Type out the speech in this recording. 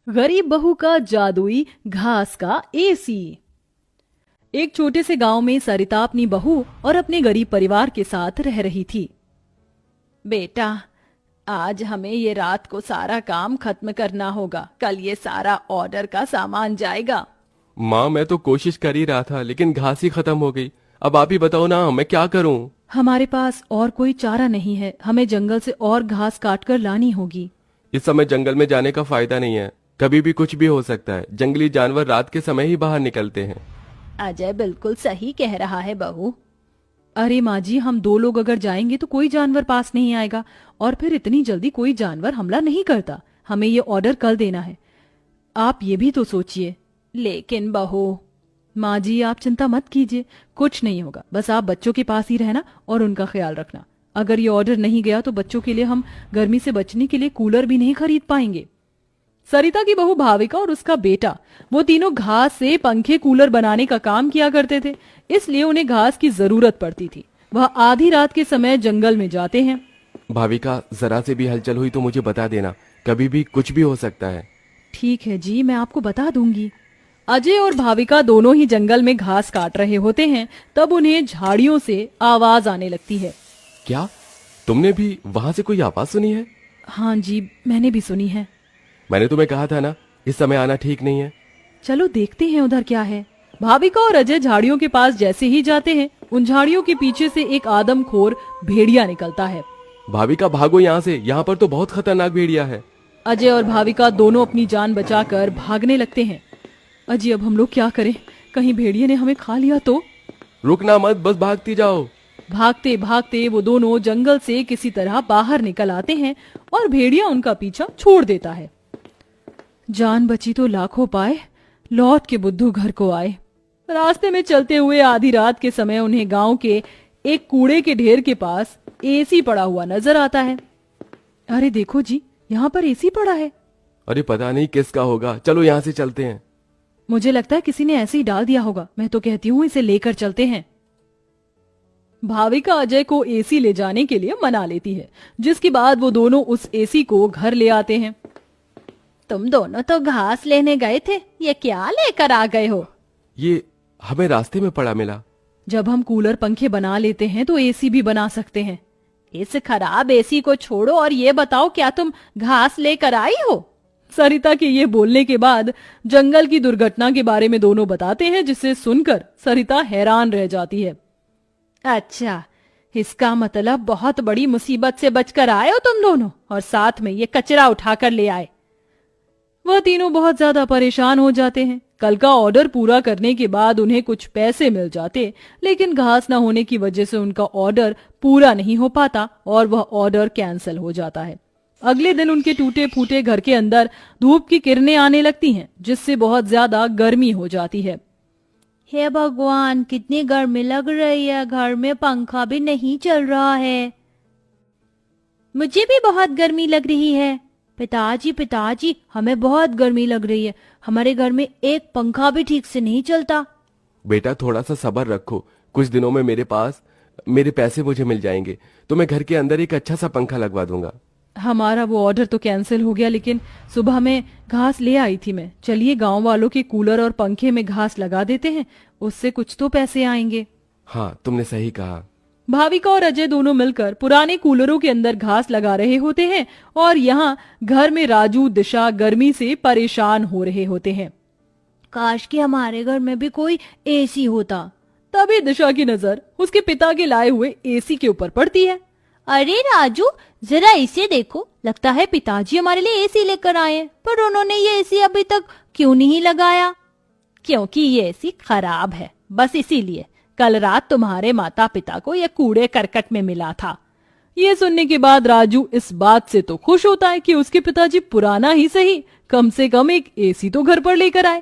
गरीब बहू का जादुई घास का एसी। एक छोटे से गांव में सरिता अपनी बहू और अपने गरीब परिवार के साथ रह रही थी। बेटा, आज हमें ये रात को सारा काम खत्म करना होगा, कल ये सारा ऑर्डर का सामान जाएगा। माँ, मैं तो कोशिश कर ही रहा था लेकिन घास ही खत्म हो गई। अब आप ही बताओ ना, मैं क्या करूँ। हमारे पास और कोई चारा नहीं है, हमें जंगल से और घास काट कर लानी होगी। इस समय जंगल में जाने का फायदा नहीं है, कभी भी कुछ भी हो सकता है। जंगली जानवर रात के समय ही बाहर निकलते हैं। अजय बिल्कुल सही कह रहा है बहू। अरे माँ जी, हम दो लोग अगर जाएंगे तो कोई जानवर पास नहीं आएगा, और फिर इतनी जल्दी कोई जानवर हमला नहीं करता। हमें ये ऑर्डर कल देना है, आप ये भी तो सोचिए। लेकिन बहू। माँ जी, आप चिंता मत कीजिए, कुछ नहीं होगा। बस आप बच्चों के पास ही रहना और उनका ख्याल रखना। अगर ये ऑर्डर नहीं गया तो बच्चों के लिए हम गर्मी से बचने के लिए कूलर भी नहीं खरीद पाएंगे। सरिता की बहू भाविका और उसका बेटा, वो तीनों घास से पंखे कूलर बनाने का काम किया करते थे, इसलिए उन्हें घास की जरूरत पड़ती थी। वह आधी रात के समय जंगल में जाते हैं। भाविका, जरा से भी हलचल हुई तो मुझे बता देना, कभी भी कुछ भी हो सकता है। ठीक है जी, मैं आपको बता दूंगी। अजय और भाविका दोनों ही जंगल में घास काट रहे होते हैं, तब उन्हें झाड़ियों से आवाज आने लगती है। क्या तुमने भी वहां से कोई आवाज सुनी है? हाँ जी, मैंने भी सुनी है। मैंने तुम्हें कहा था ना, इस समय आना ठीक नहीं है। चलो देखते हैं उधर क्या है। भाविका और अजय झाड़ियों के पास जैसे ही जाते हैं, उन झाड़ियों के पीछे से एक आदमखोर भेड़िया निकलता है। भाविका, भागो यहाँ से, यहाँ पर तो बहुत खतरनाक भेड़िया है। अजय और भाविका दोनों अपनी जान बचाकर भागने लगते हैं। अजय, अब हम लोग क्या करें? कहीं भेड़िए ने हमें खा लिया तो? रुकना मत, बस भागती जाओ। भागते भागते वो दोनों जंगल से किसी तरह बाहर निकल आते हैं और भेड़िया उनका पीछा छोड़ देता है। जान बची तो लाखों पाए, लौट के बुद्धू घर को आए। रास्ते में चलते हुए आधी रात के समय उन्हें गांव के एक कूड़े के ढेर के पास एसी पड़ा हुआ नजर आता है। अरे देखो जी, यहाँ पर एसी पड़ा है। अरे पता नहीं किसका होगा, चलो यहाँ से चलते हैं। मुझे लगता है किसी ने ऐसे ही डाल दिया होगा। मैं तो कहती हूँ इसे लेकर चलते हैं। भाविका अजय को एसी ले जाने के लिए मना लेती है, जिसके बाद वो दोनों उस एसी को घर ले आते हैं। तुम दोनों तो घास लेने गए थे, ये क्या लेकर आ गए हो? ये हमें रास्ते में पड़ा मिला। जब हम कूलर पंखे बना लेते हैं तो एसी भी बना सकते हैं। इस खराब एसी को छोड़ो और ये बताओ, क्या तुम घास लेकर आई हो? सरिता के ये बोलने के बाद जंगल की दुर्घटना के बारे में दोनों बताते हैं, जिसे सुनकर सरिता हैरान रह जाती है। अच्छा, इसका मतलब बहुत बड़ी मुसीबत से बचकर आए हो तुम दोनों, और साथ में ये कचरा उठाकर ले आए। वह तीनों बहुत ज्यादा परेशान हो जाते हैं। कल का ऑर्डर पूरा करने के बाद उन्हें कुछ पैसे मिल जाते, लेकिन घास न होने की वजह से उनका ऑर्डर पूरा नहीं हो पाता और वह ऑर्डर कैंसिल हो जाता है। अगले दिन उनके टूटे फूटे घर के अंदर धूप की किरणें आने लगती हैं, जिससे बहुत ज्यादा गर्मी हो जाती है। हे भगवान, कितनी गर्मी लग रही है, घर में पंखा भी नहीं चल रहा है। मुझे भी बहुत गर्मी लग रही है। पिताजी पिताजी, हमें बहुत गर्मी लग रही है, हमारे घर में एक पंखा भी ठीक से नहीं चलता। बेटा, थोड़ा सा सब्र रखो, कुछ दिनों में मेरे पैसे मुझे मिल जाएंगे तो मैं घर के अंदर एक अच्छा सा पंखा लगवा दूंगा। हमारा वो ऑर्डर तो कैंसिल हो गया, लेकिन सुबह में घास ले आई थी मैं। चलिए गांव वालों के कूलर और पंखे में घास लगा देते हैं, उससे कुछ तो पैसे आएंगे। हाँ, तुमने सही कहा। भाविका और अजय दोनों मिलकर पुराने कूलरों के अंदर घास लगा रहे होते हैं और यहाँ घर में राजू दिशा गर्मी से परेशान हो रहे होते हैं। काश कि हमारे घर में भी कोई एसी होता। तभी दिशा की नजर उसके पिता के लाए हुए एसी के ऊपर पड़ती है। अरे राजू, जरा इसे देखो, लगता है पिताजी हमारे लिए एसी लेकर आए हैं, पर उन्होंने ये एसी अभी तक क्यों नहीं लगाया? क्योंकि ये एसी खराब है, बस इसीलिए। कल रात तुम्हारे माता पिता को यह कूड़े करकट में मिला था। ये सुनने के बाद राजू इस बात से तो खुश होता है कि उसके पिताजी पुराना ही सही, कम से कम एक एसी तो घर पर लेकर आए।